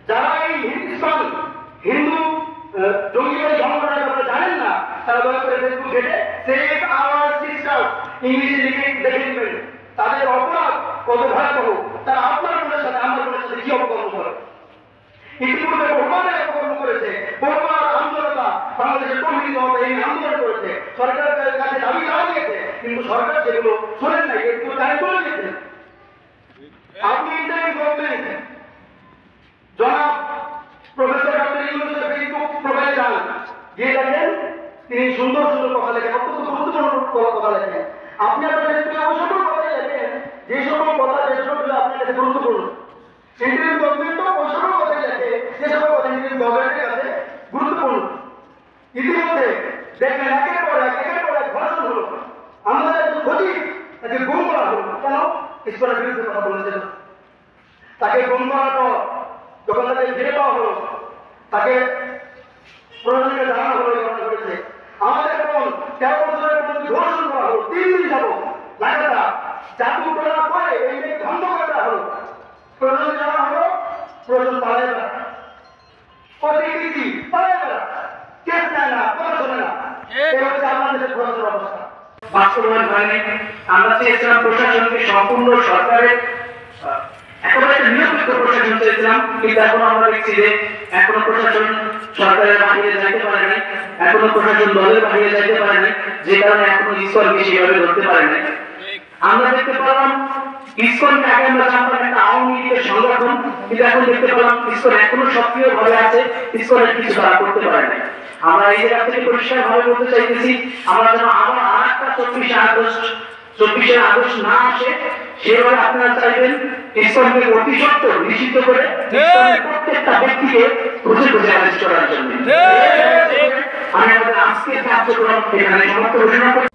যারা এই হিন্দু জঙ্গিবাদী সংগঠনের ব্যাপারে জানেন না, তারা দয়া করে ফেসবুক ঘেটে সেভ আওয়ার সিস্টার ইংলিশে লিখে দেখে নেবেন। তাদের অপরাধ কত ভয়াবহ, তারা আপনার বোনের সাথে আমার বোনের সাথে কি অপকর্ম করে। ইতিপূর্বে বহুবার অপকর্ম করেছে, বহুবার আন্দোলনটা বাংলাদেশের প্রতিনিধি দল এই আন্দোলন করেছে, সরকারের কাছে দাবি দেওয়া দিয়েছে, কিন্তু সরকার সেগুলো শোনেন নাই, একটু টাইম করে দিয়েছে। আপনি ইন্টারিম গভর্নমেন্ট জনাব প্রফেসর ডক্টর ইউনূসের ফেসবুক প্রোফাইলে যান, গিয়ে দেখেন তিনি সুন্দর সুন্দর কথা লেখেন, অত্যন্ত গুরুত্বপূর্ণ কথা লেখেন। আপনি আপনার ফেসবুকে ওই সকল কথাই লেখেন যে সকল কথা যে সকল আপনার কাছে গুরুত্বপূর্ণ। ইন্টারিম গভর্নমেন্টও ওই সকল কথাই লেখে যে সকল কথা ইন্টারিম গভর্নমেন্টের কাছে গুরুত্বপূর্ণ। ইতিমধ্যে দেখেন একের পর এক ধর্ষণ হলো, আমাদের একজন ক্ষতি তাকে গুম করা হলো। কেন? ঈশ্বরের বিরুদ্ধে কথা বলেছিল। তাকে গুম করার পর যখন তাকে ঘিরে পাওয়া হলো, তাকে প্রশাসনকে জানানো হলো এই ঘটনা ঘটেছে। আমাদের বোন 13 বছরের মধ্যে ধর্ষণ করা হলো, 3 দিন যাব লাগাতার জাদু করার পরে এই মেয়ে ধ্বংস করে দেওয়া হলো। প্রশাসনকে জানানো হলো, প্রশাসন পালায় বেড়া, প্রতিনিধি পালায় বেড়া, কেস নেয় না, কথা শোনে না। এই হচ্ছে আমাদের দেশের প্রশাসনের অবস্থা। বাস্তবায়ন হয়নি। আমরা চেয়েছিলাম প্রশাসনকে সম্পূর্ণ সরকারের একেবারে নিরপেক্ষ প্রশাসন চেয়েছিলাম, কিন্তু এখন আমরা দেখছি যে এখনো প্রশাসন সরকারের বাহিরে যাইতে পারে নাই, এখনো প্রশাসন দলের বাহিরে যাইতে পারে নাই, যে কারণে এখনো ইসকনকে সেভাবে ধরতে পারে নাই। আমরা দেখতে পেলাম ইসকনকে আগে আমরা জানতাম একটা আওয়ামী লীগের সংগঠন, কিন্তু এখন দেখতে পেলাম ইসকন এখনো সক্রিয় ভাবে আছে, ইসকনের কিছু তারা করতে পারে নাই। আমরা এই জায়গা থেকে পরিষ্কার ভাবে বলতে চাইতেছি, আমরা যেন আবার আর একটা 24শে আগস্ট না আসে, সেভাবে আপনারা চাইবেন ইসকনকে অতি সত্বর নিষিদ্ধ করে প্রত্যেকটা ব্যক্তিকে খুঁজে খুঁজে অ্যারেস্ট করার জন্য। আমি আমাদের আজকের কার্যক্রম এখানে সমাপ্ত ঘোষণা করি।